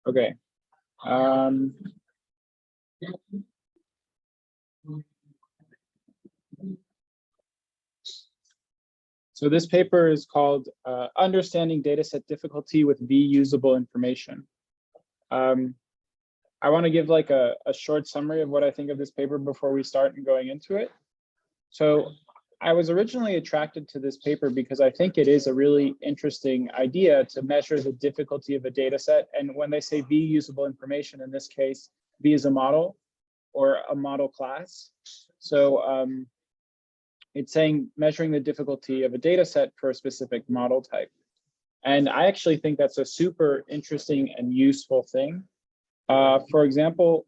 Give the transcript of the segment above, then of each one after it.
Okay. So this paper is called Understanding Dataset Difficulty with V-Usable Information. I want to give like a short summary of what I think of this paper before we start and going into it. So I was originally attracted to this paper because I think it is a really interesting idea to measure the difficulty of a data set. And when they say V usable information, in this case, V is a model or a model class. So it's saying measuring the difficulty of a data set for a specific model type. And I actually think that's a super interesting and useful thing. For example,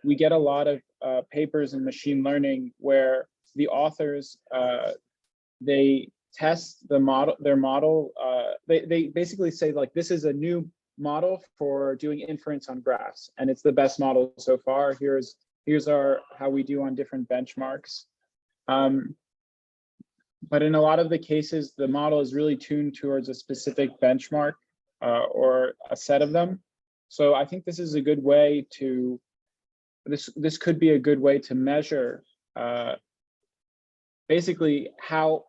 we get a lot of papers in machine learning where the authors, they test the model, their model, they basically say like, this is a new model for doing inference on graphs, and it's the best model so far. Here's how we do on different benchmarks. But in a lot of the cases, the model is really tuned towards a specific benchmark or a set of them. So I think this is a good way to, this could be a good way to measure basically how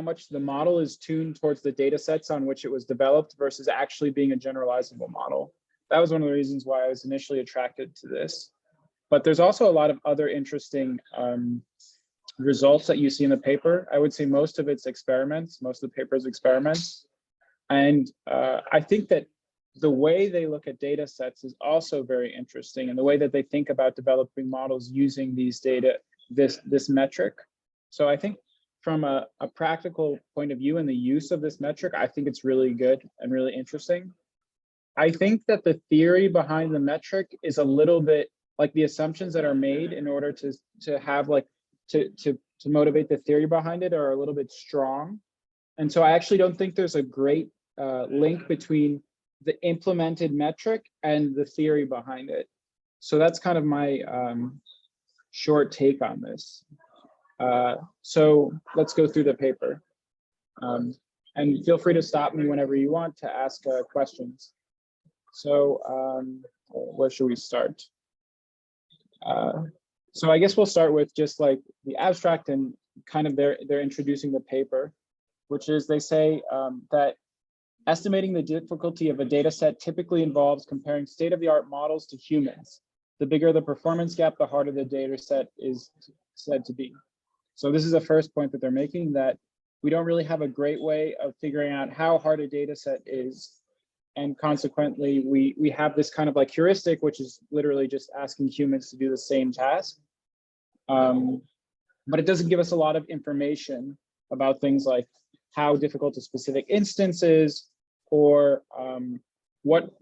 much the model is tuned towards the data sets on which it was developed versus actually being a generalizable model. That was one of the reasons why I was initially attracted to this. But there's also a lot of other interesting results that you see in the paper. I would say most of it's experiments, most of the paper's experiments. And I think that the way they look at data sets is also very interesting, and the way that they think about developing models using these data, this metric. So I think from a practical point of view and the use of this metric, I think it's really good and really interesting. I think that the theory behind the metric is a little bit like the assumptions that are made in order to have like to motivate the theory behind it are a little bit strong. And so I actually don't think there's a great link between the implemented metric and the theory behind it. So that's kind of my short take on this. So let's go through the paper. And feel free to stop me whenever you want to ask questions. So where should we start? So I guess we'll start with just like the abstract and kind of they're introducing the paper, which is they say that estimating the difficulty of a data set typically involves comparing state-of-the-art models to humans. The bigger the performance gap, the harder the data set is said to be. So this is the first point that they're making, that we don't really have a great way of figuring out how hard a data set is. And consequently, we have this kind of like heuristic, which is literally just asking humans to do the same task. But it doesn't give us a lot of information about things like how difficult a specific instance is, or what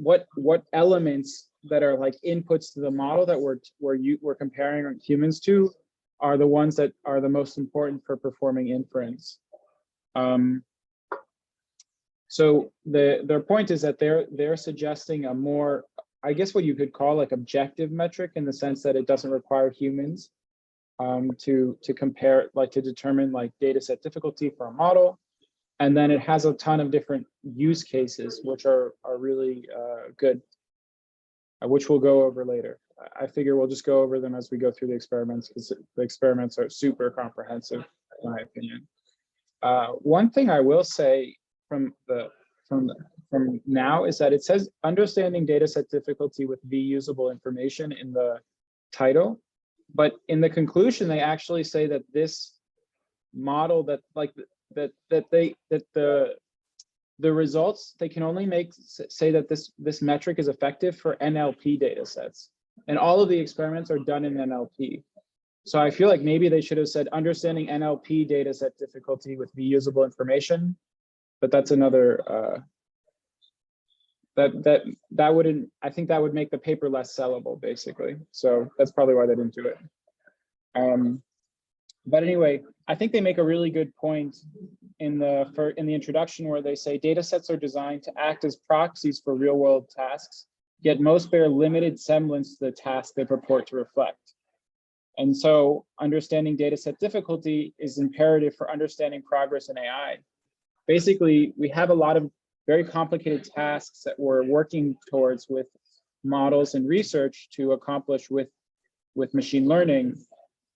elements that are like inputs to the model that we're comparing humans to are the ones that are the most important for performing inference. So their point is that they're suggesting a more, I guess what you could call like objective metric, in the sense that it doesn't require humans to compare, like to determine like data set difficulty for a model. And then it has a ton of different use cases, which are really good, which we'll go over later. I figure we'll just go over them as we go through the experiments, because the experiments are super comprehensive, in my opinion. One thing I will say from now is that it says understanding dataset difficulty with V-usable information in the title, but in the conclusion they actually say that this model that like that the results, they can only say that this metric is effective for NLP data sets, and all of the experiments are done in NLP. So I feel like maybe they should have said understanding NLP data set difficulty with V-usable information, but that's another that wouldn't, I think that would make the paper less sellable, basically. So that's probably why they didn't do it. But anyway, I think they make a really good point in the introduction, where they say data sets are designed to act as proxies for real-world tasks, yet most bear limited semblance to the task they purport to reflect. And so understanding data set difficulty is imperative for understanding progress in AI. basically we have a lot of very complicated tasks that we're working towards with models and research to accomplish with machine learning.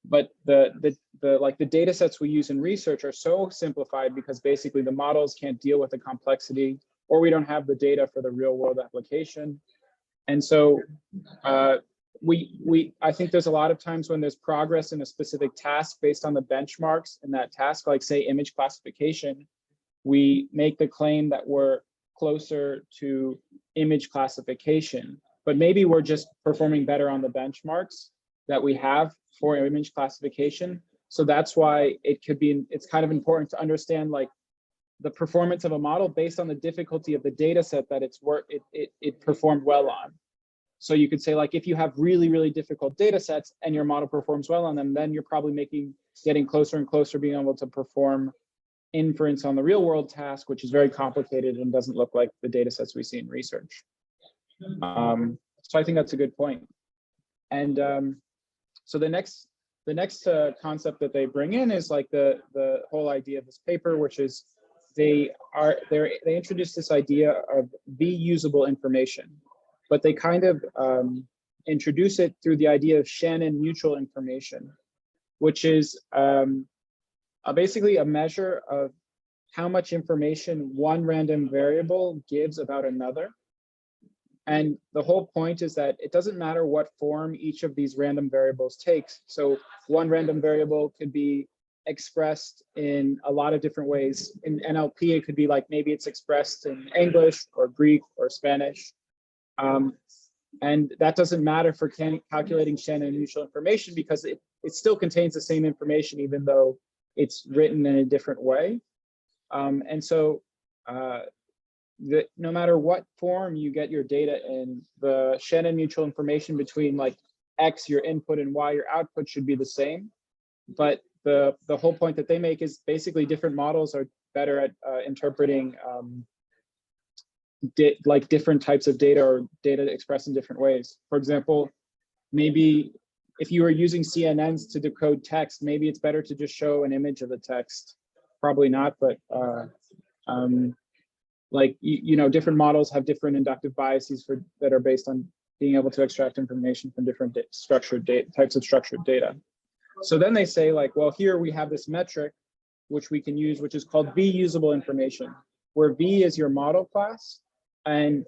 But the data sets we use in research are so simplified because basically the models can't deal with the complexity, or we don't have the data for the real world application. And so I think there's a lot of times when there's progress in a specific task based on the benchmarks in that task, like say image classification, we make the claim that we're closer to image classification, but maybe we're just performing better on the benchmarks that we have for image classification. So that's why it's kind of important to understand like the performance of a model based on the difficulty of the data set that it performed well on. So you could say like, if you have really, really difficult data sets and your model performs well on them, then you're probably getting closer and closer being able to perform inference on the real world task, which is very complicated and doesn't look like the data sets we see in research. So I think that's a good point. And so the next concept that they bring in is like the whole idea of this paper, which is they introduced this idea of V-usable information, but they kind of introduce it through the idea of Shannon mutual information, which is basically a measure of how much information one random variable gives about another. And the whole point is that it doesn't matter what form each of these random variables takes. So one random variable could be expressed in a lot of different ways. In NLP, it could be like maybe it's expressed in English or Greek or Spanish. And that doesn't matter for calculating Shannon mutual information because it still contains the same information, even though it's written in a different way. And so no matter what form you get your data in, the Shannon mutual information between like X, your input, and Y, your output should be the same. But the whole point that they make is basically different models are better at interpreting like different types of data or data expressed in different ways. For example, maybe if you were using CNNs to decode text, maybe it's better to just show an image of the text. Probably not, but like, different models have different inductive biases that are based on being able to extract information from different types of structured data. So then they say like, well, here we have this metric, which we can use, which is called V-usable information, where V is your model class. And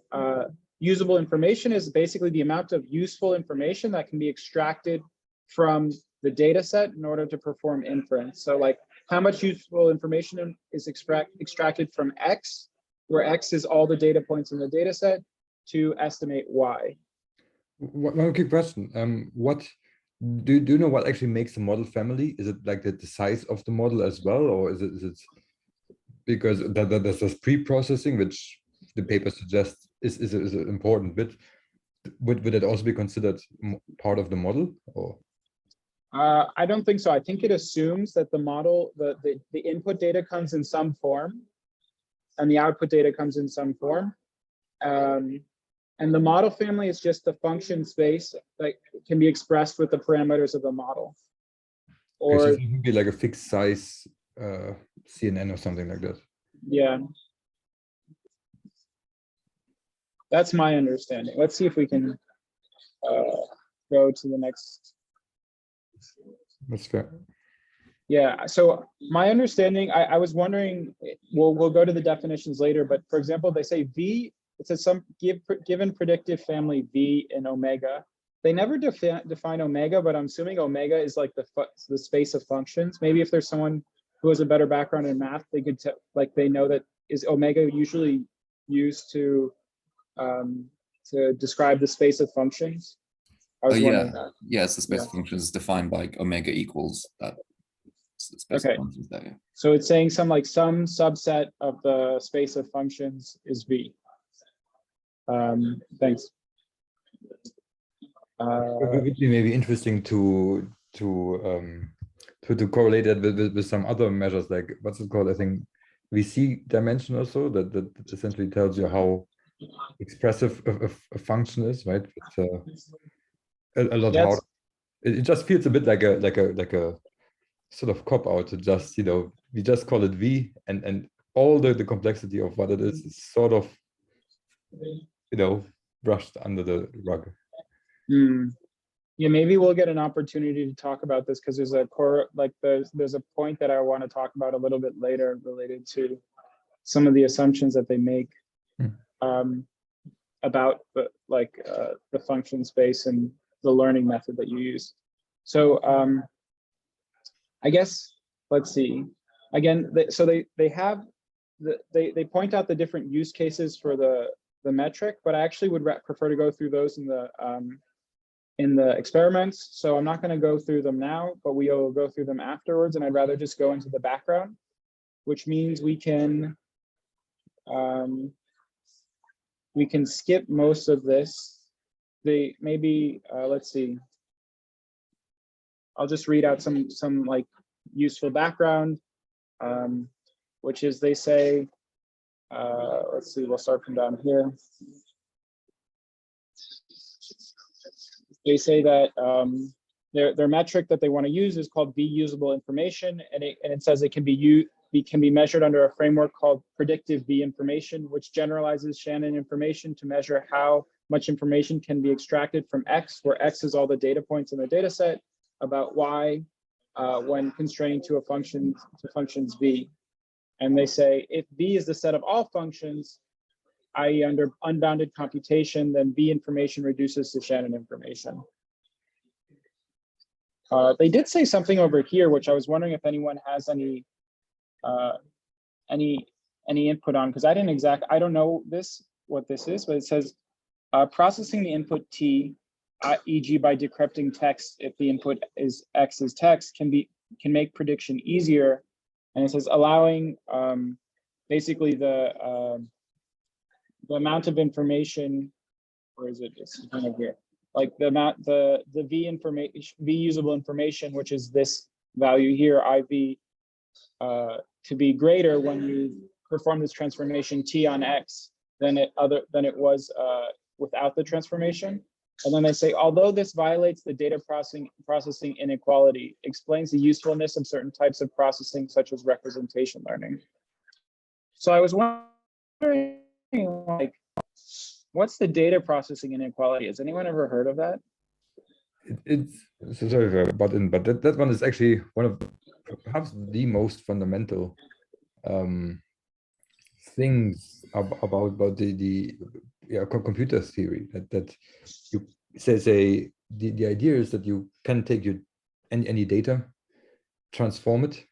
usable information is basically the amount of useful information that can be extracted from the data set in order to perform inference. So like how much useful information is extracted from X, where X is all the data points in the data set, to estimate Y. One quick question. What do you know what actually makes a model family? Is it like the size of the model as well, or is it because there's this pre-processing, which the paper suggests is an important bit? Would it also be considered part of the model, or? I don't think so. I think it assumes that the model, the input data comes in some form, and the output data comes in some form. And the model family is just the function space that can be expressed with the parameters of the model. Or okay, so it can be like a fixed size CNN or something like that. Yeah. That's my understanding. Let's see if we can go to the next. That's fair. Yeah, so my understanding, I was wondering, we'll go to the definitions later, but for example, they say V, it says given predictive family V in omega. They never define omega, but I'm assuming omega is like the space of functions. Maybe if there's someone who has a better background in math, they could they know that is omega usually used to describe the space of functions. I was wondering that. Yes, the space of functions is defined by omega equals that. Okay, so it's saying some subset of the space of functions is V. Thanks. It would be maybe interesting to correlate that with some other measures, like what's it called? I think VC dimension also, that essentially tells you how expressive a function is, right? It's a lot harder. It just feels a bit like a sort of cop out to just, we just call it V, and all the complexity of what it is sort of, brushed under the rug. Yeah, maybe we'll get an opportunity to talk about this because there's a there's a point that I want to talk about a little bit later related to some of the assumptions that they make about the function space and the learning method that you use. So I guess, let's see. Again, they have they point out the different use cases for the metric, but I actually would prefer to go through those in the experiments. So I'm not going to go through them now, but we will go through them afterwards. And I'd rather just go into the background, which means we can skip most of this. Let's see. I'll just read out some like useful background, which is they say, let's see, we'll start from down here. They say that their metric that they want to use is called V-usable information, and it says it can be measured under a framework called predictive V information, which generalizes Shannon information to measure how much information can be extracted from X, where X is all the data points in the data set, about Y when constrained to functions V. And they say if V is the set of all functions, i.e. under unbounded computation, then V information reduces to Shannon information. They did say something over here, which I was wondering if anyone has any input on, because I don't know what this is, but it says processing the input T, e.g. by decrypting text if the input is X is text, can make prediction easier. And it says allowing basically the amount of information, where is it? It's kind of here. Like the V usable information, which is this value here, IV, to be greater when you perform this transformation T on X than it was without the transformation. And then they say, although this violates the data processing inequality, explains the usefulness of certain types of processing, such as representation learning. So I was wondering, like, what's the data processing inequality? Has anyone ever heard of that? So sorry for button, but that one is actually one of perhaps the most fundamental things about the computer theory. That you say the idea is that you can take any data, transform it,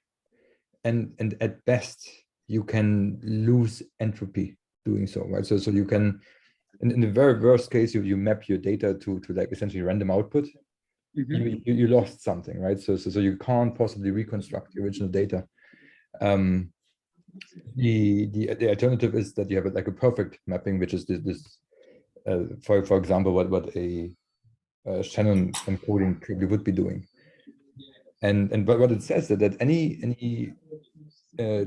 and at best you can lose entropy doing so, right? So you can, in the very worst case, you map your data to like essentially random output. Mm-hmm. You lost something, right? So you can't possibly reconstruct the original data. The alternative is that you have like a perfect mapping, which is this for example, what a Shannon encoding probably would be doing. But what it says that any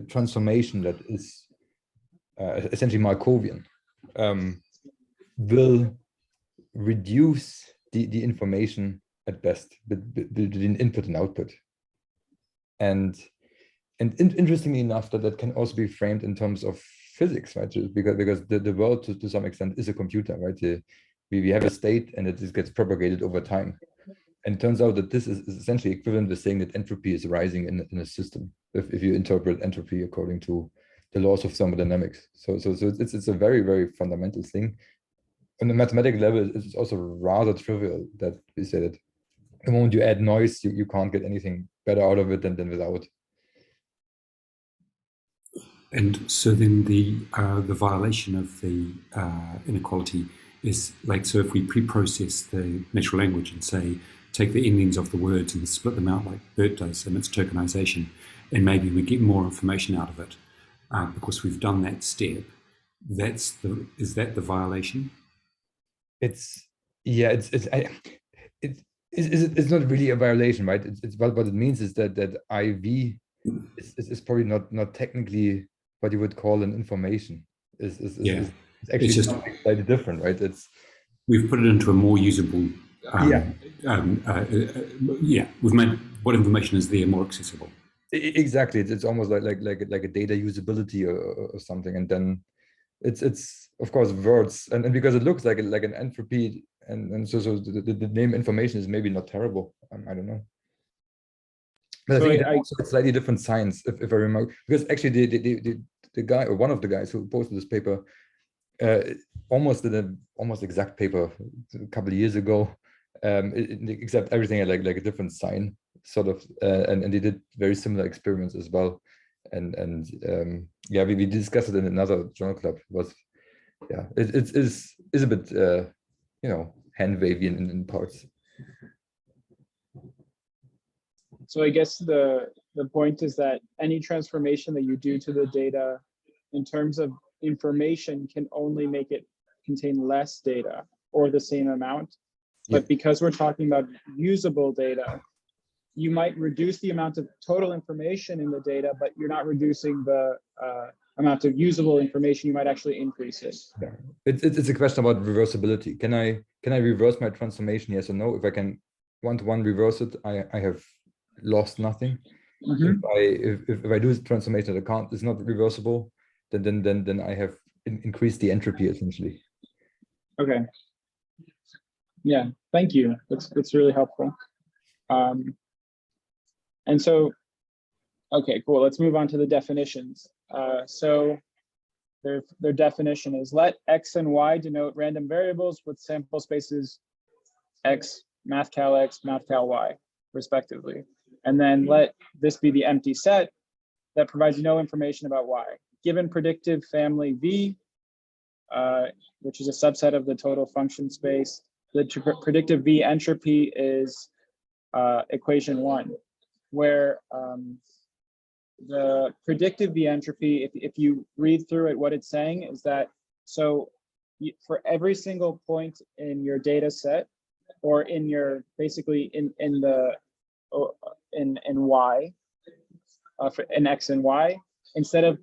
transformation that is essentially Markovian will reduce the information at best between input and output. And interestingly enough, that can also be framed in terms of physics, right? Because the world to some extent is a computer, right? We have a state and it just gets propagated over time. And it turns out that this is essentially equivalent to saying that entropy is rising in a system, if you interpret entropy according to the laws of thermodynamics. So it's a very, very fundamental thing. On the mathematical level, it's also rather trivial that we say that the moment you add noise, you can't get anything better out of it than without. And so then the violation of the inequality is like, so if we pre-process the natural language and say, take the endings of the words and split them out like BERT does and its tokenization, and maybe we get more information out of it because we've done that step, is that the violation? It's not really a violation, right? It's what it means is that IV is probably not technically what you would call an information. It's actually just slightly different, right? We've put it into a more usable. We've made what information is there more accessible. Exactly. It's almost like a data usability or something. And then it's of course words, and because it looks like an entropy, and so the name information is maybe not terrible. I don't know. But So I think I also it's slightly different science, if I remember, because actually the guy, or one of the guys who posted this paper, almost did an almost exact paper a couple of years ago, except everything had like a different sign, sort of, and they did very similar experiments as well, and yeah, we discussed it in another journal club. It was, yeah, it is a bit you know, hand wavy in parts. So I guess the point is that any transformation that you do to the data in terms of information can only make it contain less data or the same amount. But Yeah. because we're talking about usable data, you might reduce the amount of total information in the data, but you're not reducing the amount of usable information. You might actually increase it. Yeah. It's a question about reversibility. Can I reverse my transformation? Yes or no? If I can one-to-one reverse it, I have lost nothing. Mhm. If I do a transformation that I can't, is not reversible, then I have increased the entropy essentially. Okay. Yeah, thank you. That's really helpful. And so, okay, cool. Let's move on to the definitions. So their definition is: let X and Y denote random variables with sample spaces X, mathcal X, mathcal Y, respectively. And then let this be the empty set that provides no information about Y. Given predictive family V, which is a subset of the total function space, the predictive V entropy is equation 1, where the predictive V entropy, if you read through it, what it's saying is that, so for every single point in your data set, or in your, basically in Y, in X and Y, instead of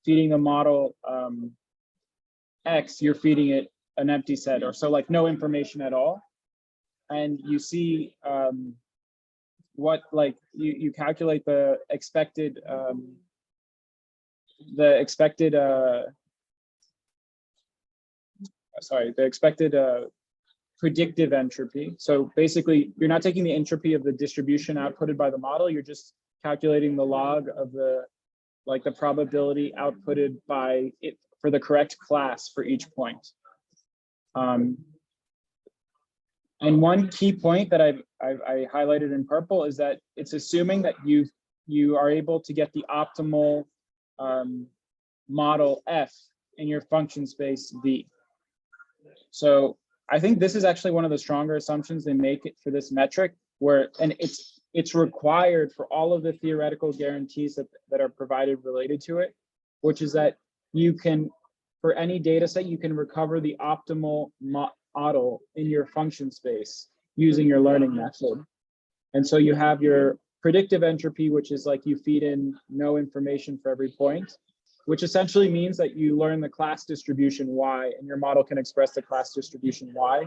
feeding the model X, you're feeding it an empty set, or so like no information at all. And you see what, like you calculate the expected predictive entropy. So basically, you're not taking the entropy of the distribution outputted by the model. You're just calculating the log of the probability outputted by it for the correct class for each point. And one key point that I highlighted in purple is that it's assuming that you are able to get the optimal model F in your function space V. So I think this is actually one of the stronger assumptions they make it for this metric, where, and it's required for all of the theoretical guarantees that are provided related to it, which is that you can, for any data set, you can recover the optimal model in your function space using your learning method. And so you have your predictive entropy, which is like you feed in no information for every point, which essentially means that you learn the class distribution Y, and your model can express the class distribution Y.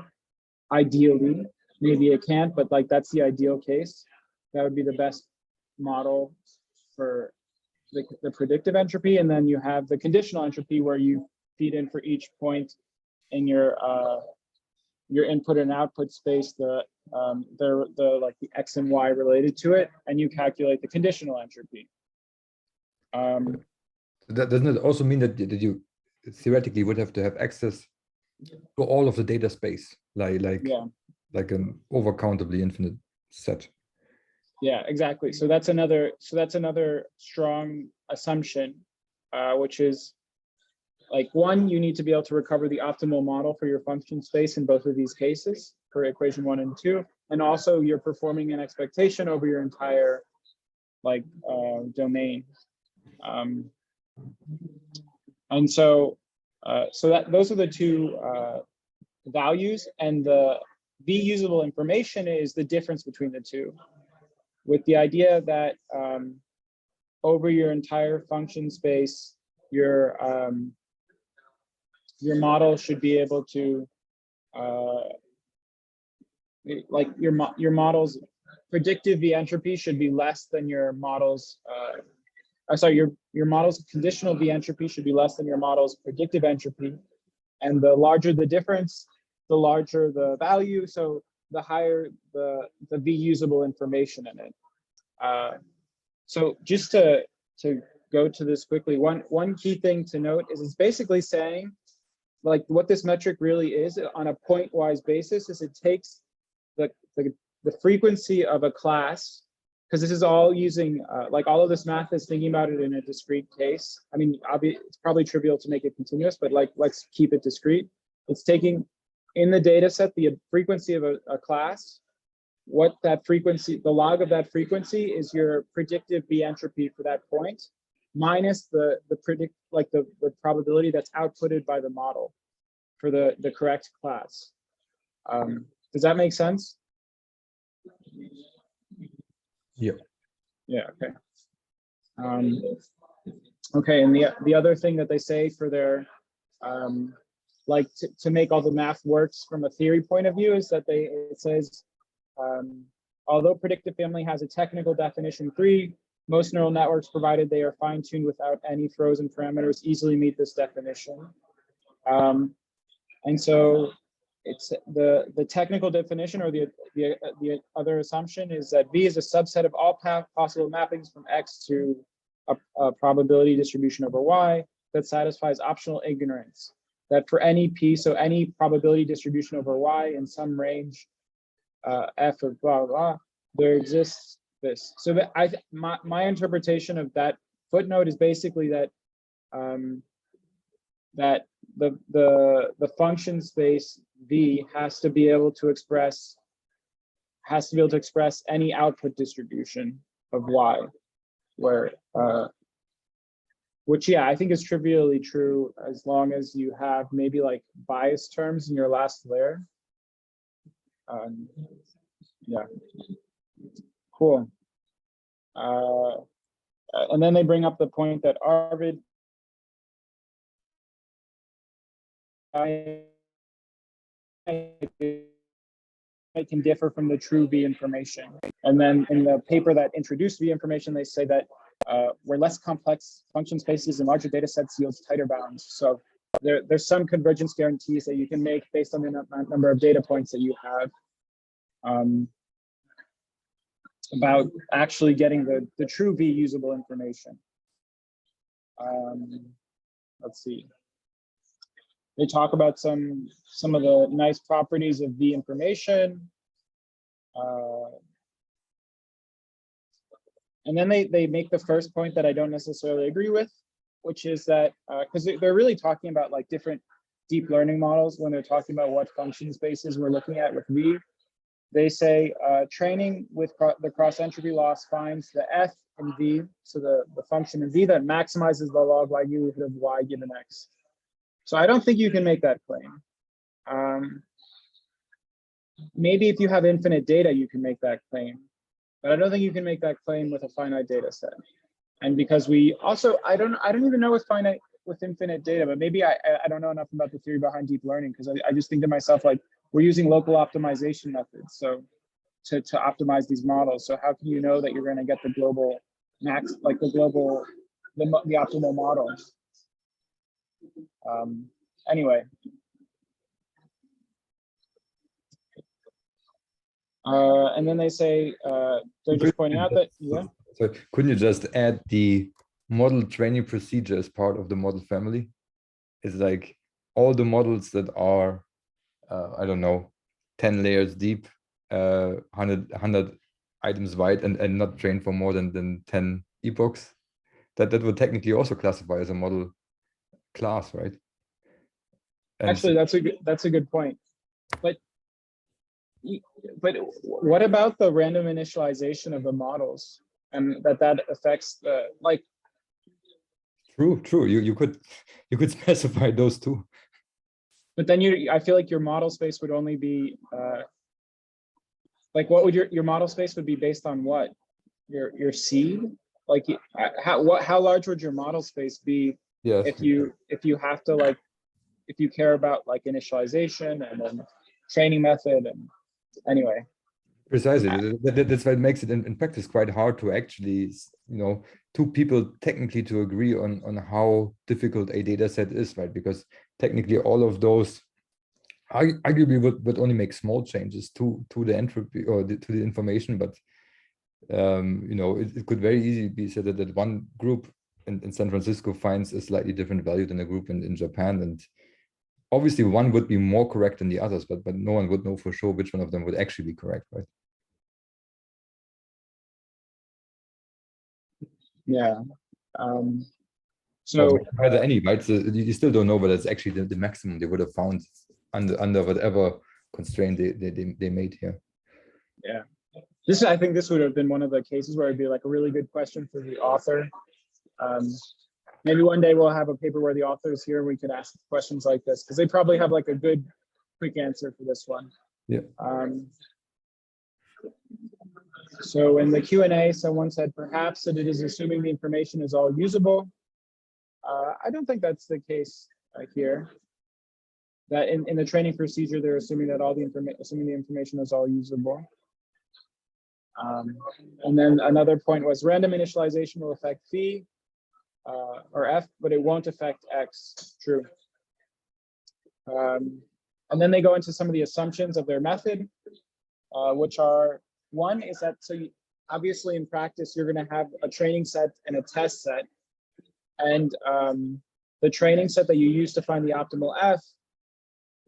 Ideally, maybe it can't, but like that's the ideal case. That would be the best model for the predictive entropy. And then you have the conditional entropy, where you feed in for each point in your input and output space the X and Y related to it, and you calculate the conditional entropy. Doesn't it also mean that you theoretically would have to have access to all of the data space, like an overcountably infinite set? Yeah, exactly. So that's another strong assumption, which is like, one, you need to be able to recover the optimal model for your function space in both of these cases, for equation 1 and 2, and also you're performing an expectation over your entire domain. And so those are the two values, and the V usable information is the difference between the two, with the idea that over your entire function space, your model should be able to your model's predictive V entropy should be less than your model's, sorry, your model's conditional V entropy should be less than your model's predictive entropy. And the larger the difference, the larger the value. So the higher the V usable information in it. So just to go to this quickly, one key thing to note is it's basically saying, like, what this metric really is on a point-wise basis is it takes the frequency of a class, because this is all using, like, all of this math is thinking about it in a discrete case. I mean, it's probably trivial to make it continuous, but like, let's keep it discrete. It's taking in the data set the frequency of a class, what that frequency, the log of that frequency is your predictive V entropy for that point, minus the probability that's outputted by the model for the correct class. Does that make sense? Yeah. Yeah. Okay. Okay. And the other thing that they say for their like to make all the math works from a theory point of view is that it says although predictive family has a technical definition 3, most neural networks, provided they are fine-tuned without any frozen parameters, easily meet this definition. And so it's the technical definition, or the other assumption is that V is a subset of all possible mappings from X to a probability distribution over Y that satisfies optional ignorance. That for any P, so any probability distribution over Y in some range F of blah, blah, there exists this. So that my interpretation of that footnote is basically that that the function space V has to be able to express any output distribution of Y, where which, yeah, I think is trivially true as long as you have maybe like bias terms in your last layer. Yeah, cool. And then they bring up the point that Arvid it can differ from the true V information. And then in the paper that introduced V information, they say that where less complex function spaces and larger data sets yields tighter bounds. So there's some convergence guarantees that you can make based on the number of data points that you have about actually getting the true V usable information. Let's see. They talk about some of the nice properties of V information. And then they make the first point that I don't necessarily agree with, which is that, because they're really talking about like different deep learning models when they're talking about what function spaces we're looking at with V. They say training with the cross entropy loss finds the F in V, so the function in V that maximizes the log likelihood of Y given X. So I don't think you can make that claim. Maybe if you have infinite data, you can make that claim, but I don't think you can make that claim with a finite data set. And because we also, I don't even know with infinite data, but maybe I don't know enough about the theory behind deep learning, because I just think to myself, like, we're using local optimization methods so to optimize these models. So how can you know that you're going to get the global max, like the optimal model? Anyway. And then they say, they're just pointing out that, yeah. So couldn't you just add the model training procedure as part of the model family? It's like all the models that are, I don't know, 10 layers deep, 100 items wide, and not trained for more than 10 epochs. That would technically also classify as a model class, right? And actually, that's a good point. But what about the random initialization of the models, and that affects the, like? True. You could specify those too. But then I feel like your model space would only be like, what would your model space would be based on? What your seed? Like, how large would your model space be? Yes. If you have to, like, if you care about like initialization and then training method, and anyway. Precisely. That's why it makes it in practice quite hard to actually, two people technically to agree on how difficult a data set is, right? Because technically all of those arguably would only make small changes to the entropy or to the information, but it could very easily be said that one group in San Francisco finds a slightly different value than a group in Japan, and obviously one would be more correct than the others, but no one would know for sure which one of them would actually be correct, right? Yeah. So whether any, right? So you still don't know whether it's actually the maximum they would have found under whatever constraint they made here. yeah, I think this would have been one of the cases where it'd be like a really good question for the author. Maybe one day we'll have a paper where the author is here and we could ask questions like this, because they probably have like a good quick answer for this one. Yeah. So in the Q&A, someone said perhaps that it is assuming the information is all usable. I don't think that's the case here. That in the training procedure, they're assuming that all the information is all usable. And then another point was random initialization will affect phi or f, but it won't affect x. True. And then they go into some of the assumptions of their method, which are, one is that, obviously in practice, you're going to have a training set and a test set. And the training set that you use to find the optimal f,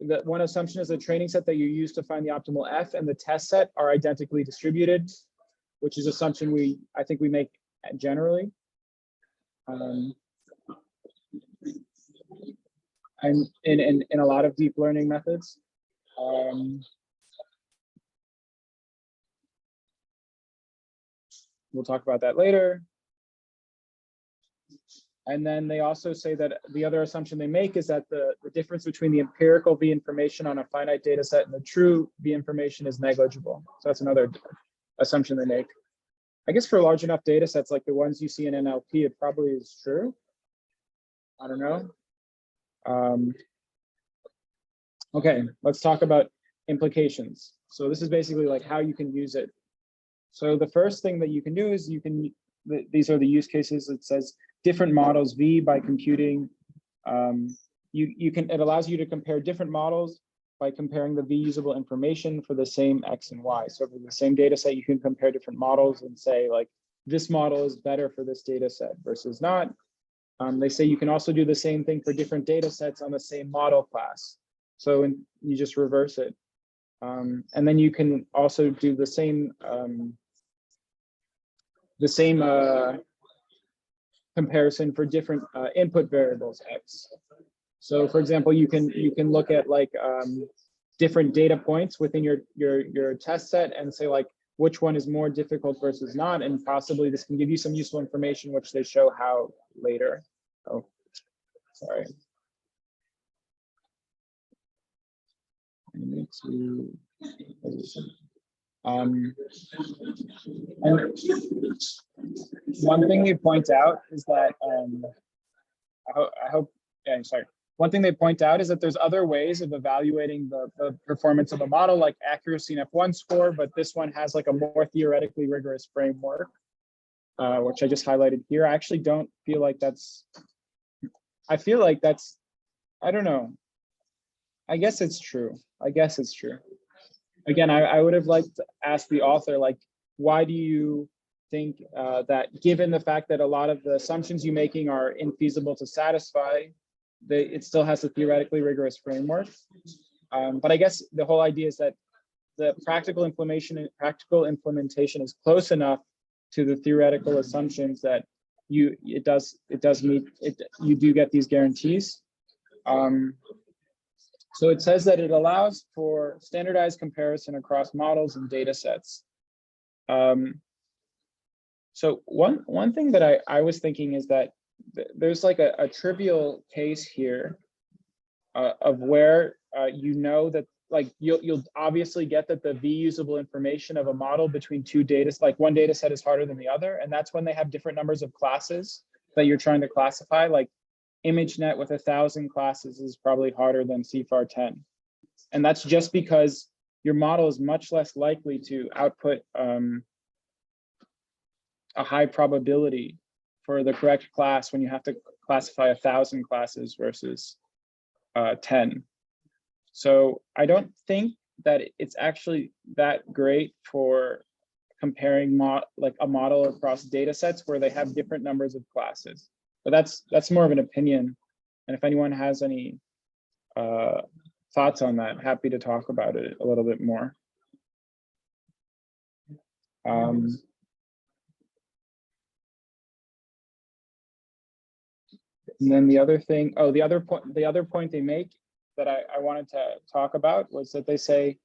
that one assumption is the training set that you use to find the optimal f and the test set are identically distributed, which is assumption I think we make generally. And in a lot of deep learning methods. We'll talk about that later. And then they also say that the other assumption they make is that the difference between the empirical V information on a finite data set and the true V information is negligible. So that's another assumption they make. I guess for large enough data sets like the ones you see in NLP, it probably is true. I don't know. Okay, let's talk about implications. So this is basically like how you can use it. So the first thing that you can do is these are the use cases. It says different models V by computing. It allows you to compare different models by comparing the V usable information for the same X and Y. So for the same data set, you can compare different models and say like, this model is better for this data set versus not. They say you can also do the same thing for different data sets on the same model class. So you just reverse it. And then you can also do the same comparison for different input variables X. So for example, you can look at like different data points within your test set and say like which one is more difficult versus not, and possibly this can give you some useful information which they show how later. Oh, sorry. I need to and one thing they point out is that I hope yeah, I'm sorry. One thing they point out is that there's other ways of evaluating the performance of a model, like accuracy and F1 score, but this one has like a more theoretically rigorous framework, which I just highlighted here. I actually don't feel like that's, I feel like that's, I don't know. I guess it's true. I guess it's true. Again, I would have liked to ask the author, like, why do you think that given the fact that a lot of the assumptions you're making are infeasible to satisfy, it still has a theoretically rigorous framework. But I guess the whole idea is that the practical implementation is close enough to the theoretical assumptions that you do get these guarantees. So it says that it allows for standardized comparison across models and data sets. So one thing that I was thinking is that there's like a trivial case here of where you know that like you'll obviously get that the V usable information of a model between two data, like one data set is harder than the other, and that's when they have different numbers of classes that you're trying to classify. Like ImageNet with 1,000 classes is probably harder than CFAR 10, and that's just because your model is much less likely to output a high probability for the correct class when you have to classify 1,000 classes versus 10. So I don't think that it's actually that great for comparing like a model across data sets where they have different numbers of classes. But that's more of an opinion. And if anyone has any thoughts on that, happy to talk about it a little bit more. And then the other thing, the other point they make that I wanted to talk about was that they say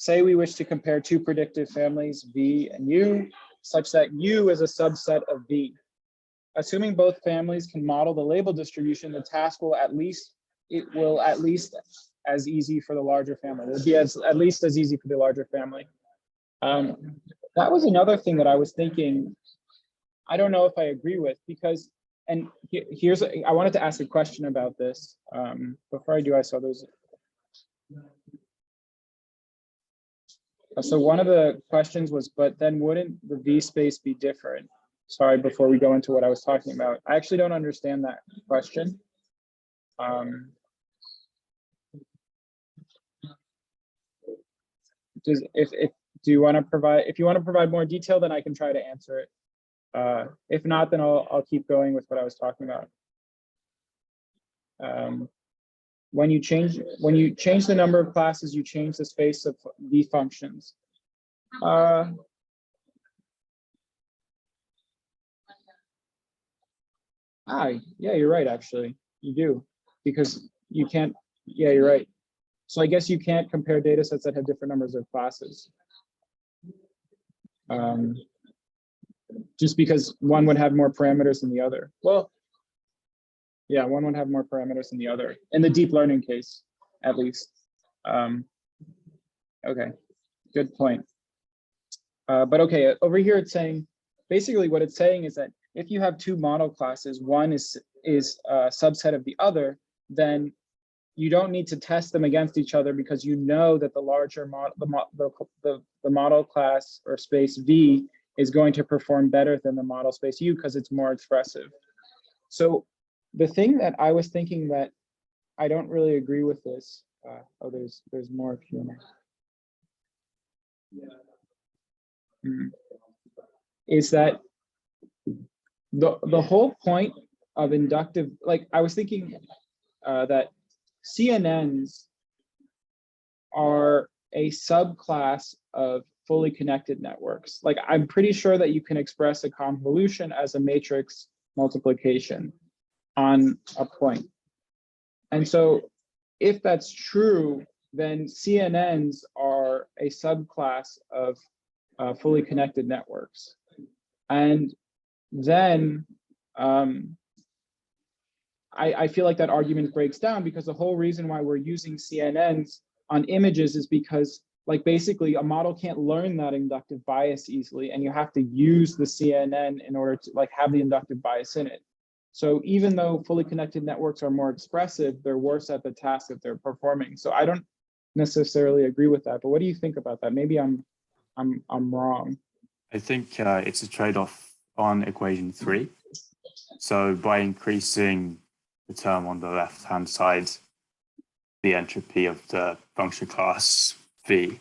we wish to compare two predictive families, V and U, such that U is a subset of V. Assuming both families can model the label distribution, the task will at least as easy for the larger family. It'll be at least as easy for the larger family. That was another thing that I was thinking. I don't know if I agree with, because, and I wanted to ask a question about this. Before I do, I saw those. So one of the questions was, but then wouldn't the V space be different? Sorry, before we go into what I was talking about, I actually don't understand that question. Do you want to provide? If you want to provide more detail, then I can try to answer it. If not, then I'll keep going with what I was talking about. When you change the number of classes, you change the space of V functions. Yeah, you're right, actually. You do, because you can't, yeah, you're right. So I guess you can't compare data sets that have different numbers of classes. Just because one would have more parameters than the other. Well, yeah, one would have more parameters than the other, in the deep learning case, at least. Okay, good point. But okay, over here it's saying, basically what it's saying is that if you have two model classes, one is a subset of the other, then you don't need to test them against each other, because you know that the larger model, the model class or space V is going to perform better than the model space U because it's more expressive. So the thing that I was thinking that I don't really agree with this. Oh, there's more Q&A. Is that the whole point of inductive, like I was thinking that CNNs are a subclass of fully connected networks. Like I'm pretty sure that you can express a convolution as a matrix multiplication on a point. And so if that's true, then CNNs are a subclass of fully connected networks. And then I feel like that argument breaks down, because the whole reason why we're using CNNs on images is because, like, basically a model can't learn that inductive bias easily, and you have to use the CNN in order to like have the inductive bias in it. So even though fully connected networks are more expressive, they're worse at the task that they're performing. So I don't necessarily agree with that. But what do you think about that? Maybe I'm wrong. I think it's a trade-off on equation 3. So by increasing the term on the left-hand side, the entropy of the function class V,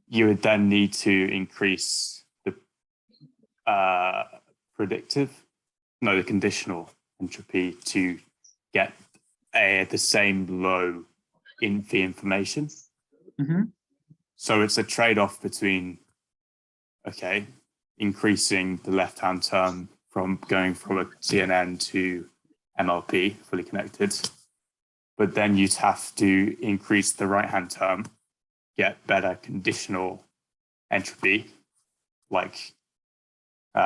you would then need to increase the the conditional entropy to get the same low in the information. Mm-hmm. So it's a trade-off between, okay, increasing the left-hand term from going from a CNN to MLP, fully connected, but then you'd have to increase the right-hand term, get better conditional entropy, like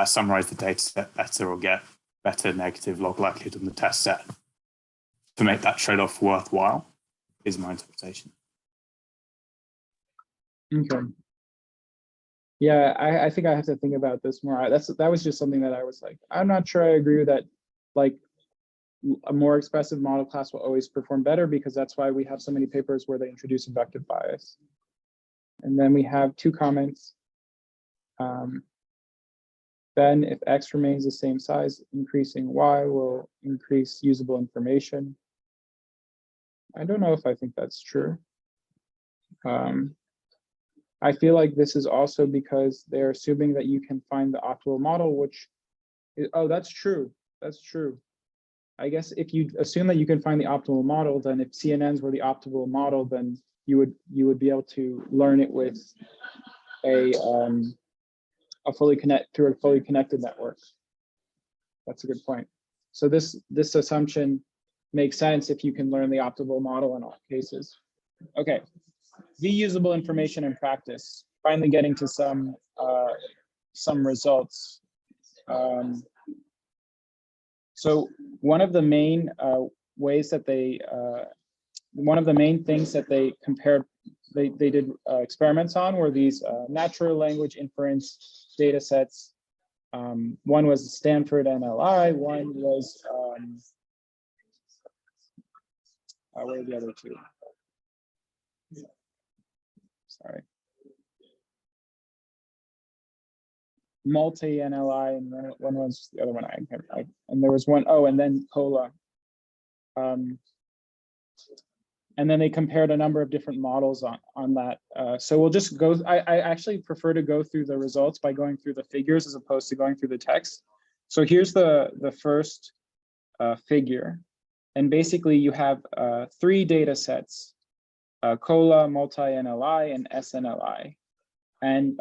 summarize the data set better or get better negative log likelihood on the test set. To make that trade-off worthwhile is my interpretation. Okay. Yeah, I think I have to think about this more. That was just something that I was like, I'm not sure I agree with that. Like a more expressive model class will always perform better, because that's why we have so many papers where they introduce inductive bias. And then we have 2 comments. Then if X remains the same size, increasing Y will increase usable information. I don't know if I think that's true. I feel like this is also because they're assuming that you can find the optimal model, which is, oh, that's true. That's true. I guess if you assume that you can find the optimal model, then if CNNs were the optimal model, then you would be able to learn it with a fully connected network. That's a good point. So this assumption makes sense if you can learn the optimal model in all cases. Okay, the usable information in practice. Finally, getting to some results. So one of the main ways that they, one of the main things that they compared, they did experiments on were these natural language inference data sets. One was Stanford NLI, one was, what are the other 2? Sorry. Multi-NLI, and one was the other one. And there was one, oh, and then COLA. And then they compared a number of different models on that. So we'll just go, I actually prefer to go through the results by going through the figures as opposed to going through the text. So here's the first figure. And basically you have 3 data sets, COLA, multi-NLI, and SNLI. And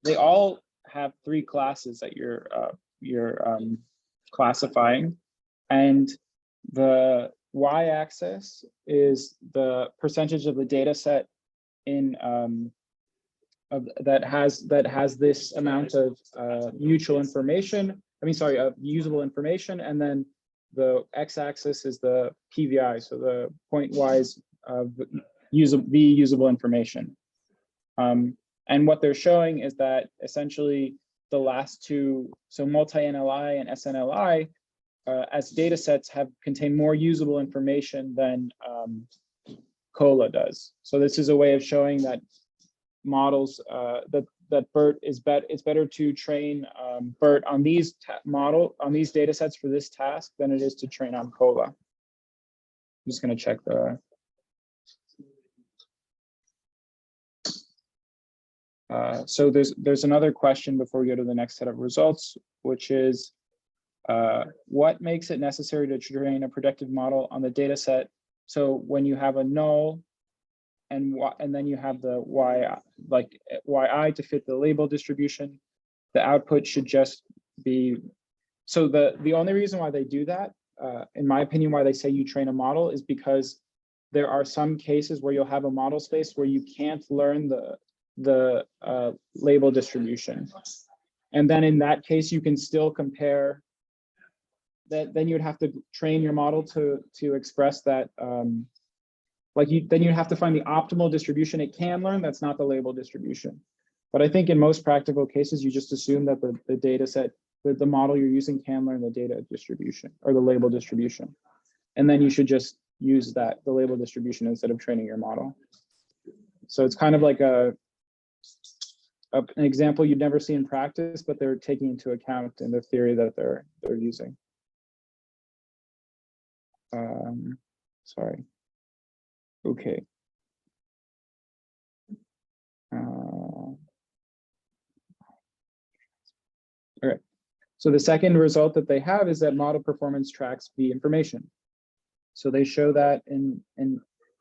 they all have 3 classes that you're classifying. And the y-axis is the percentage of the data set in that has this amount of mutual information. I mean, sorry, usable information, and then the x-axis is the PVI, so the point-wise usable information. And what they're showing is that essentially the last 2, so multi-NLI and SNLI, as data sets contain more usable information than COLA does. So this is a way of showing that models, that BERT is it's better to train BERT on these data sets for this task than it is to train on COLA. I'm just going to check the. So there's another question before we go to the next set of results, which is, what makes it necessary to train a predictive model on the data set? So when you have a null and then you have the yi to fit the label distribution, the output should just be, so the only reason why they do that, in my opinion, why they say you train a model is because there are some cases where you'll have a model space where you can't learn the label distribution. And then in that case, you can still compare that. Then you'd have to train your model to express that, then you have to find the optimal distribution it can learn that's not the label distribution. But I think in most practical cases, you just assume that the data set, the model you're using can learn the data distribution or the label distribution. And then you should just use the label distribution instead of training your model. So it's kind of like an example you'd never see in practice, but they're taking into account in the theory that they're using. Sorry. Okay. All right. So the second result that they have is that model performance tracks V information. So they show that in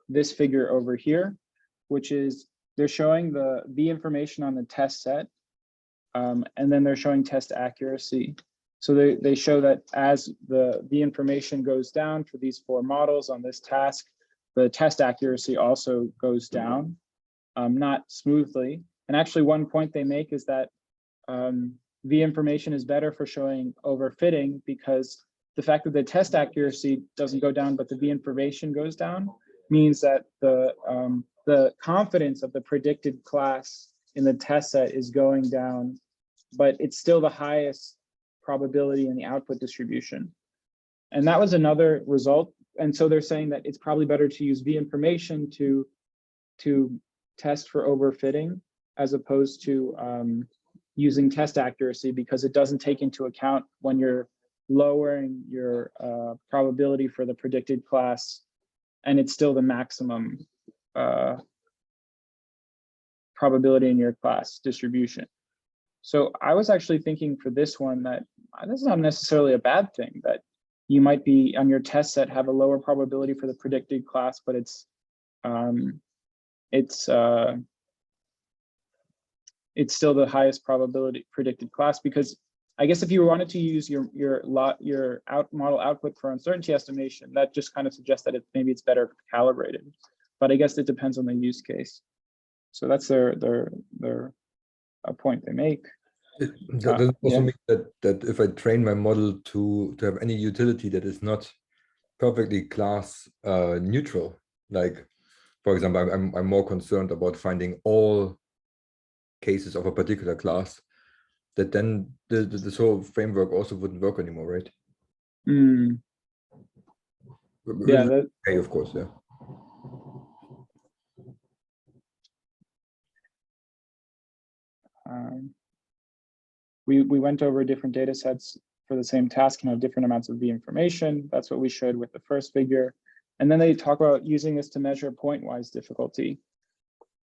this figure over here, which is they're showing the V information on the test set, and then they're showing test accuracy. So they show that as the information goes down for these 4 models on this task, the test accuracy also goes down, not smoothly. And actually one point they make is that the information is better for showing overfitting, because the fact that the test accuracy doesn't go down, but the V information goes down, means that the confidence of the predicted class in the test set is going down, but it's still the highest probability in the output distribution. And that was another result. And so they're saying that it's probably better to use V information to test for overfitting as opposed to using test accuracy, because it doesn't take into account when you're lowering your probability for the predicted class, and it's still the maximum probability in your class distribution. So I was actually thinking for this one that that's not necessarily a bad thing, that you might be on your test set have a lower probability for the predicted class, but it's still the highest probability predicted class, because I guess if you wanted to use your model output for uncertainty estimation, that just kind of suggests that maybe it's better calibrated. But I guess it depends on the use case. So that's a point they make. That doesn't also yeah. mean that if I train my model to have any utility that is not perfectly class neutral, like, for example, I'm more concerned about finding all cases of a particular class, that then this whole framework also wouldn't work anymore, right? Mm. Yeah, okay, of course, yeah. We went over different data sets for the same task and have different amounts of V information. That's what we showed with the first figure. And then they talk about using this to measure point-wise difficulty.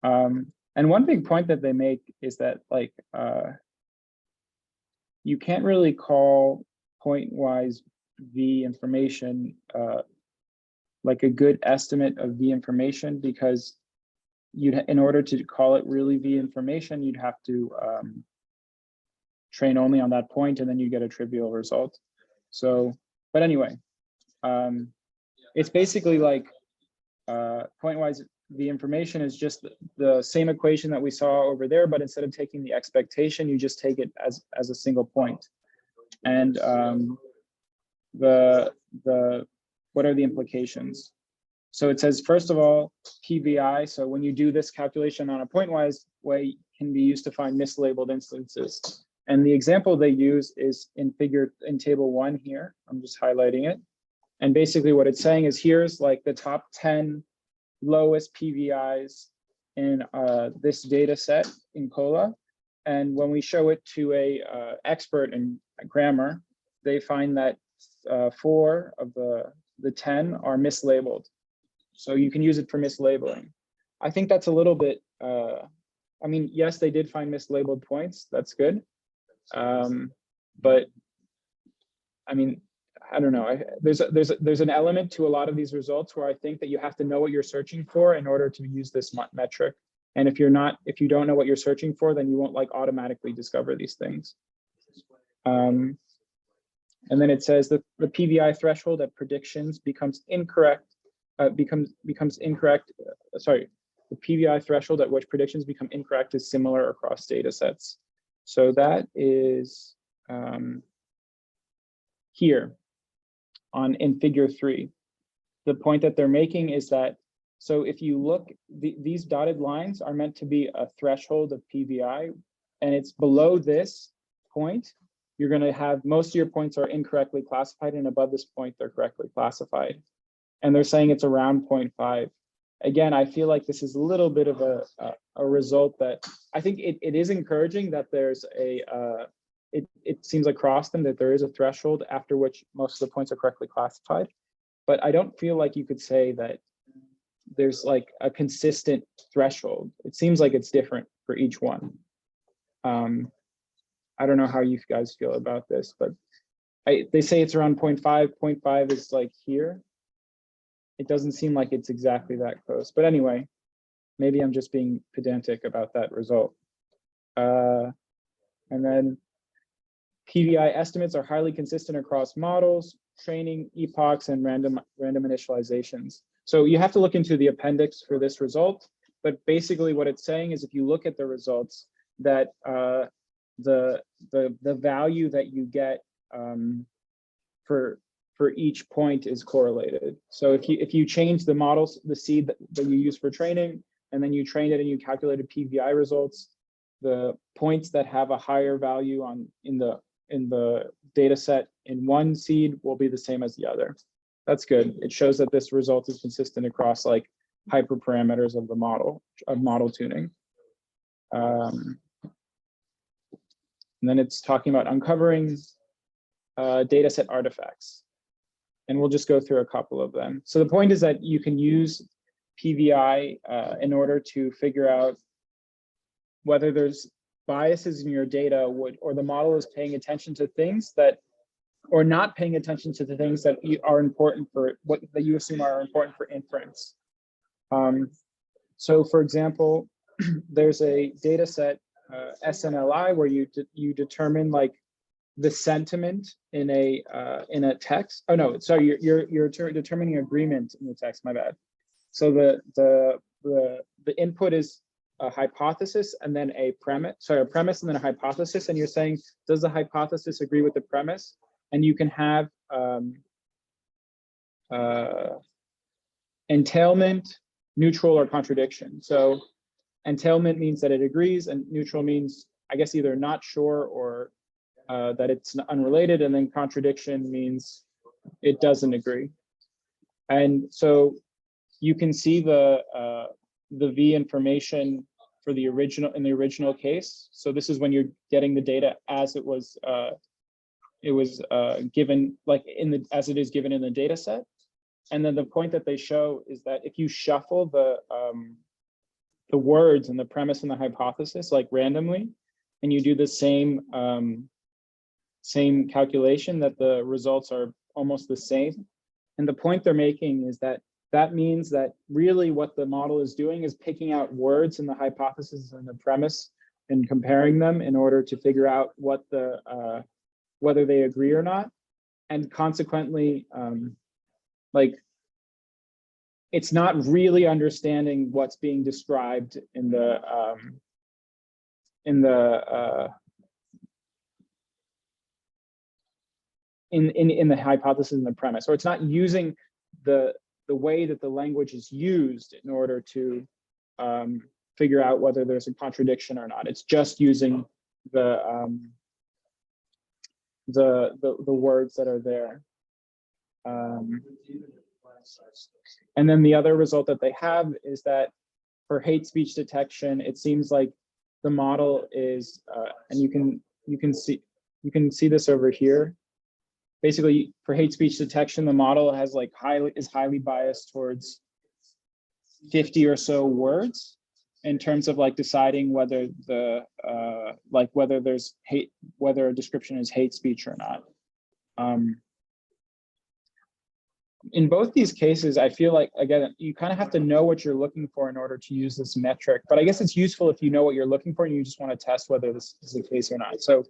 And one big point that they make is that, like, you can't really call point-wise V information like a good estimate of V information, because in order to call it really V information, you'd have to train only on that point, and then you get a trivial result. So, but anyway, it's basically like point-wise V information is just the same equation that we saw over there, but instead of taking the expectation, you just take it as a single point. And what are the implications? So it says, first of all, PVI. So when you do this calculation on a point-wise way, can be used to find mislabeled instances. And the example they use is in table 1 here. I'm just highlighting it. And basically what it's saying is, here's like the top 10 lowest PVIs in this data set in COLA. And when we show it to a expert in grammar, they find that 4 of the 10 are mislabeled. So you can use it for mislabeling. I think that's a little bit, I mean, yes, they did find mislabeled points. That's good. But I mean, I don't know. There's an element to a lot of these results where I think that you have to know what you're searching for in order to use this metric. And if you don't know what you're searching for, then you won't like automatically discover these things. And then it says that the PVI threshold at predictions becomes incorrect. Becomes incorrect. Sorry, the PVI threshold at which predictions become incorrect is similar across data sets. So that is here in figure 3. The point that they're making is that, so if you look, these dotted lines are meant to be a threshold of PVI, and it's below this point, you're going to have most of your points are incorrectly classified, and above this point, they're correctly classified. And they're saying it's around 0.5. Again, I feel like this is a little bit of a result that I think it is encouraging that there's it seems across them that there is a threshold after which most of the points are correctly classified. But I don't feel like you could say that there's like a consistent threshold. It seems like it's different for each one. I don't know how you guys feel about this, but they say it's around 0.5. 0.5 is like here. It doesn't seem like it's exactly that close. But anyway, maybe I'm just being pedantic about that result. And then PVI estimates are highly consistent across models, training, epochs, and random initializations. So you have to look into the appendix for this result. But basically what it's saying is if you look at the results, that the value that you get for each point is correlated. So if you change the models, the seed that you use for training, and then you trained it and you calculated PVI results, the points that have a higher value in the data set in one seed will be the same as the other. That's good. It shows that this result is consistent across like hyperparameters of the model, of model tuning. And then it's talking about uncovering dataset artifacts. And we'll just go through a couple of them. So the point is that you can use PVI in order to figure out whether there's biases in your data or the model is paying attention to things that, or not paying attention to the things that are important for what that you assume are important for inference. So for example, there's a data set, SNLI, where you determine like the sentiment in a text. Oh no, sorry, you're determining agreement in the text. My bad. So the input is a hypothesis and then a premise. Sorry, a premise and then a hypothesis, and you're saying, does the hypothesis agree with the premise? And you can have entailment, neutral, or contradiction. So entailment means that it agrees, and neutral means, I guess, either not sure or that it's unrelated, and then contradiction means it doesn't agree. And so you can see the V information for the original, in the original case. So this is when you're getting the data as it was given, like as it is given in the data set. And then the point that they show is that if you shuffle the words and the premise and the hypothesis like randomly, and you do the same calculation, that the results are almost the same. And the point they're making is that that means that really what the model is doing is picking out words in the hypothesis and the premise and comparing them in order to figure out what the whether they agree or not. And consequently, like, it's not really understanding what's being described in the hypothesis and the premise, or it's not using the way that the language is used in order to figure out whether there's a contradiction or not. It's just using the words that are there. And then the other result that they have is that for hate speech detection, it seems like the model is, and you can see this over here. Basically, for hate speech detection, the model has like is highly biased towards 50 or so words in terms of like deciding whether the whether there's hate, whether a description is hate speech or not. In both these cases, I feel like, again, you kind of have to know what you're looking for in order to use this metric. But I guess it's useful if you know what you're looking for and you just want to test whether this is the case or not. So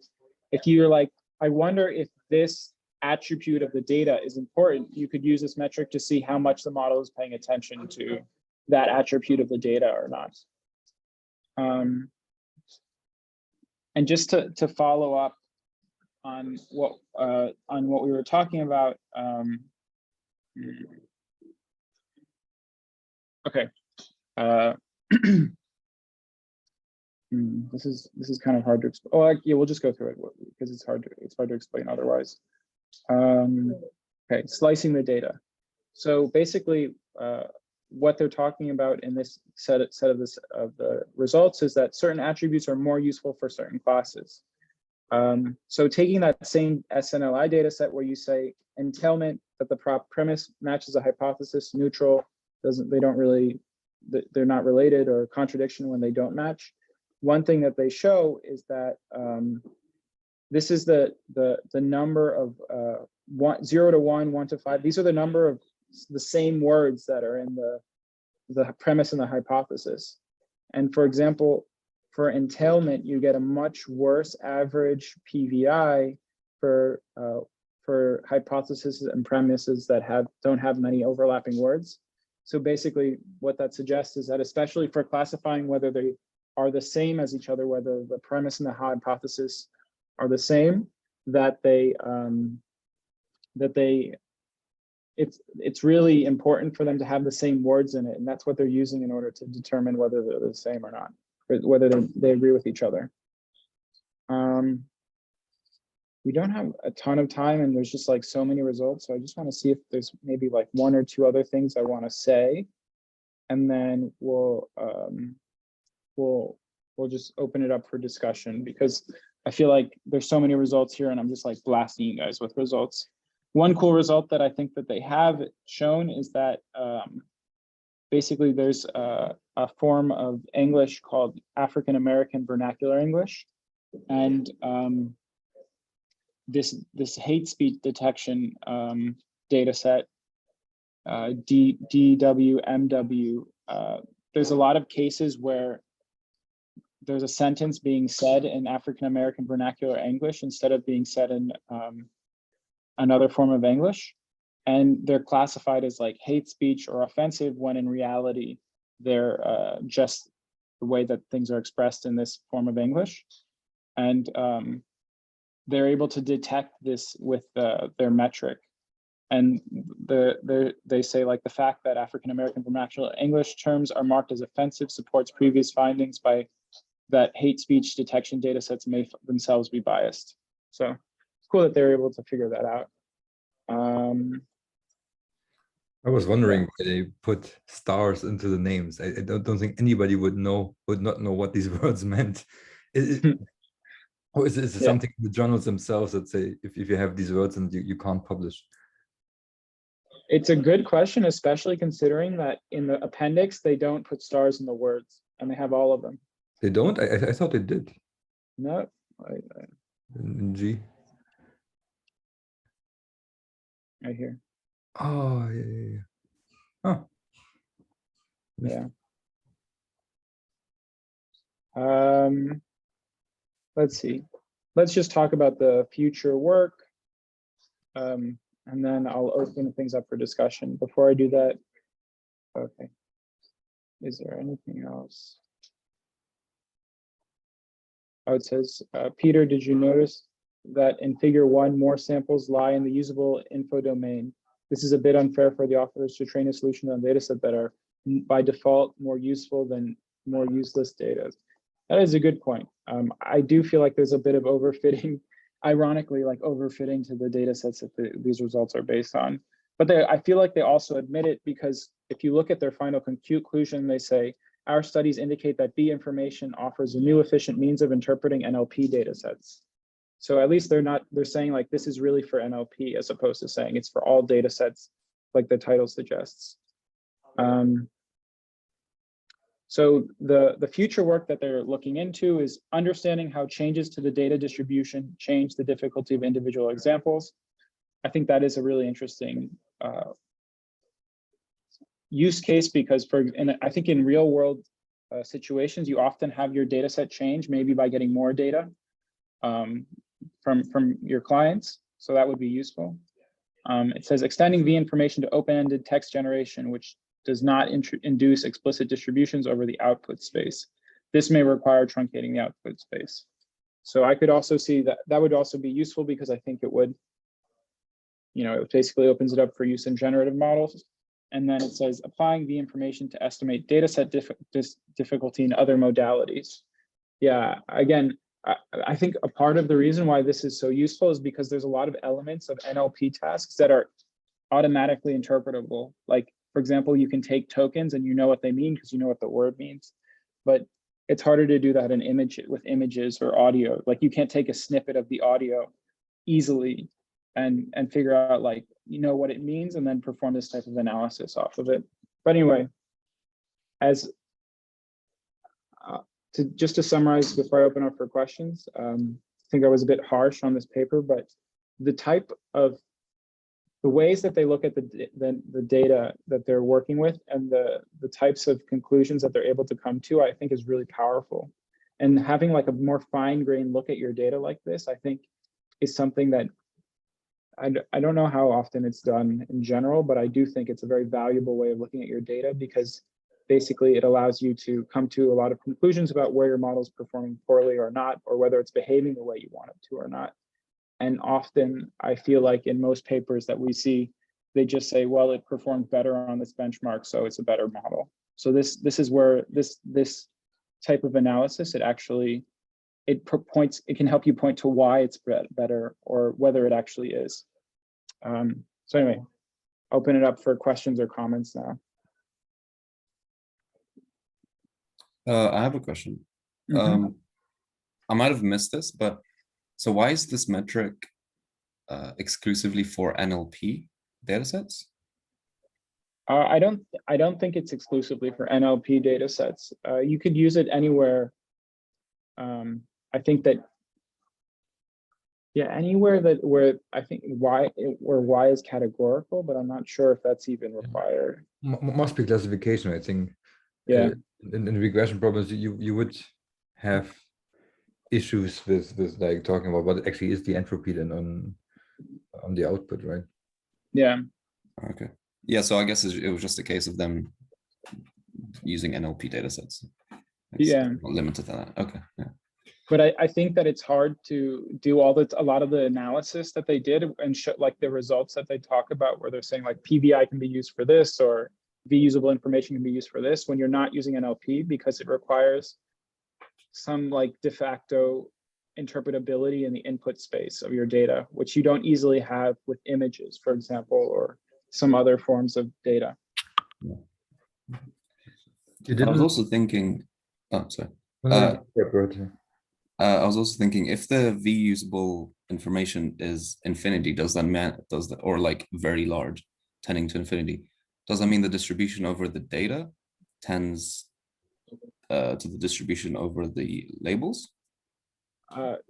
if you're like, I wonder if this attribute of the data is important, you could use this metric to see how much the model is paying attention to that attribute of the data or not. And just to follow up on what we were talking about. Okay. This is kind of hard to explain. Oh, yeah, we'll just go through it because it's hard to explain otherwise. Okay, slicing the data. So basically, what they're talking about in this set of the results is that certain attributes are more useful for certain classes. So taking that same SNLI data set where you say entailment, that the premise matches a hypothesis, neutral, they're not related, or contradiction when they don't match. One thing that they show is that this is the number of 0 to 1, 1 to 5. These are the number of the same words that are in the premise and the hypothesis. And for example, for entailment, you get a much worse average PVI for hypotheses and premises that don't have many overlapping words. So basically, what that suggests is that, especially for classifying whether they are the same as each other, whether the premise and the hypothesis are the same, it's really important for them to have the same words in it, and that's what they're using in order to determine whether they're the same or not, or whether they agree with each other. we don't have a ton of time and there's just like so many results. So I just want to see if there's maybe like one or two other things I want to say. And then we'll just open it up for discussion, because I feel like there's so many results here and I'm just like blasting you guys with results. One cool result that I think that they have shown is that basically there's a form of English called African American Vernacular English. And this hate speech detection data set, DWMW, there's a lot of cases where there's a sentence being said in African American vernacular English instead of being said in another form of English. And they're classified as like hate speech or offensive, when in reality, they're just the way that things are expressed in this form of English. And they're able to detect this with their metric. And they say like the fact that African American vernacular English terms are marked as offensive supports previous findings by that hate speech detection data sets may themselves be biased. So it's cool that they're able to figure that out. I was wondering why they put stars into the names. I don't think anybody would not know what these words meant. Or is it something the journals themselves that say if you have these words and you can't publish? It's a good question, especially considering that in the appendix, they don't put stars in the words and they have all of them. They don't? I thought they did. No. In G. Right here. Oh, yeah. Oh. Yeah. Let's see. Let's just talk about the future work. And then I'll open things up for discussion. Before I do that, okay. Is there anything else? Oh, it says, Peter, did you notice that in figure 1, more samples lie in the usable info domain? This is a bit unfair for the authors to train a solution on data set that are by default more useful than more useless data. That is a good point. I do feel like there's a bit of overfitting, ironically, like overfitting to the data sets that these results are based on. But I feel like they also admit it, because if you look at their final conclusion, they say, our studies indicate that B information offers a new efficient means of interpreting NLP data sets. So at least they're saying like, this is really for NLP, as opposed to saying it's for all data sets, like the title suggests. So the future work that they're looking into is understanding how changes to the data distribution change the difficulty of individual examples. I think that is a really interesting use case, because I think in real world situations, you often have your data set change, maybe by getting more data from your clients. So that would be useful. It says extending V information to open-ended text generation, which does not induce explicit distributions over the output space. This may require truncating the output space. So I could also see that would also be useful, because I think it would, it basically opens it up for use in generative models. And then it says applying the information to estimate data set difficulty in other modalities. Yeah, again, I think a part of the reason why this is so useful is because there's a lot of elements of NLP tasks that are automatically interpretable. Like, for example, you can take tokens and you know what they mean because you know what the word means, but it's harder to do that in with images or audio. Like, you can't take a snippet of the audio easily and figure out like, what it means and then perform this type of analysis off of it. But anyway, just to summarize before I open up for questions, I think I was a bit harsh on this paper, but the ways that they look at the data that they're working with and the types of conclusions that they're able to come to, I think is really powerful. And having like a more fine-grained look at your data like this, I think is something that I don't know how often it's done in general, but I do think it's a very valuable way of looking at your data, because basically it allows you to come to a lot of conclusions about where your model is performing poorly or not, or whether it's behaving the way you want it to or not. And often I feel like in most papers that we see, they just say, well, it performed better on this benchmark, so it's a better model. So this is where this type of analysis, it can help you point to why it's better or whether it actually is. So anyway, open it up for questions or comments now. I have a question. I might have missed this, but so why is this metric exclusively for NLP datasets? I don't think it's exclusively for NLP datasets. You could use it anywhere. I think that, yeah, anywhere where I think where Y is categorical, but I'm not sure if that's even required. Must be classification, I think. Yeah. In regression problems, you would have issues with like talking about what actually is the entropy then on the output, right? Yeah. Okay. Yeah, so I guess it was just a case of them using NLP datasets. Yeah. Limited to that. Okay. Yeah. But I think that it's hard to do a lot of the analysis that they did and show like the results that they talk about where they're saying like PVI can be used for this or V-usable information can be used for this when you're not using NLP because it requires some like de facto interpretability in the input space of your data, which you don't easily have with images, for example, or some other forms of data. I was also thinking, oh, sorry. I was also thinking if the V usable information is infinity, does that or like very large, tending to infinity, does that mean the distribution over the data tends to the distribution over the labels?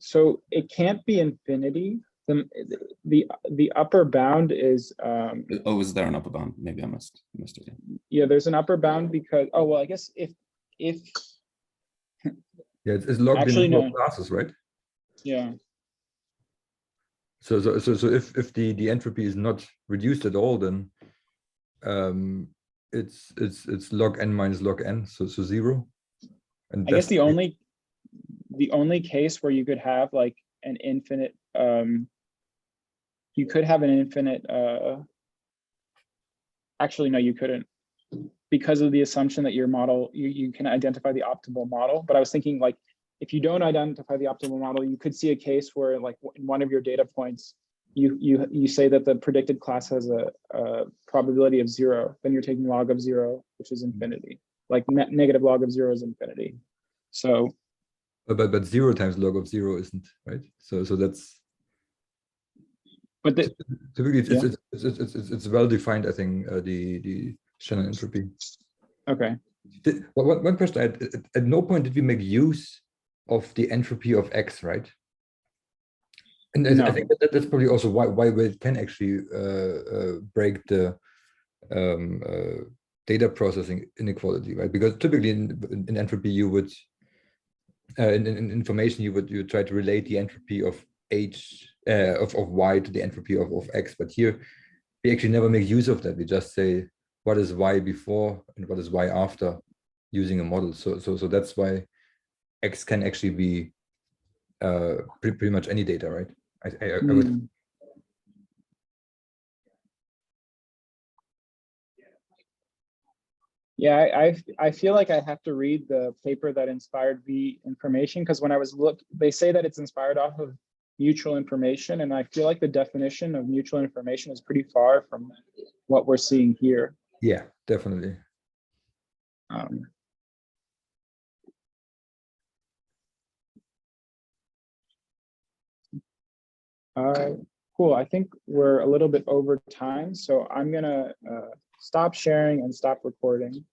So it can't be infinity. The upper bound is oh, is there an upper bound? Maybe I missed it. Yeah, there's an upper bound because I guess if yeah, it's logged actually, in no. classes, right? Yeah. So if the entropy is not reduced at all, then it's log n minus log n, so 0. And I guess the only case where you could have like an infinite you could have an infinite actually no, you couldn't, because of the assumption that your model you can identify the optimal model. But I was thinking like if you don't identify the optimal model, you could see a case where like in one of your data points you say that the predicted class has a probability of 0, then you're taking log of 0, which is infinity. Like negative log of 0 is infinity. So but 0 times log of 0 isn't, right? So that's, but typically it's well defined, I think, the Shannon entropy. Okay. One question I had, at no point did we make use of the entropy of X, right? And no. I think that's probably also why we can actually break the data processing inequality, right? Because typically in entropy you would in information you would try to relate the entropy of of Y to the entropy of X, but here we actually never make use of that. We just say what is Y before and what is Y after using a model. So that's why X can actually be pretty much any data, right? I would. Yeah, I feel like I have to read the paper that inspired V information, because when I was they say that it's inspired off of mutual information, and I feel like the definition of mutual information is pretty far from what we're seeing here. Yeah, definitely. Cool. I think we're a little bit over time, so I'm gonna stop sharing and stop recording.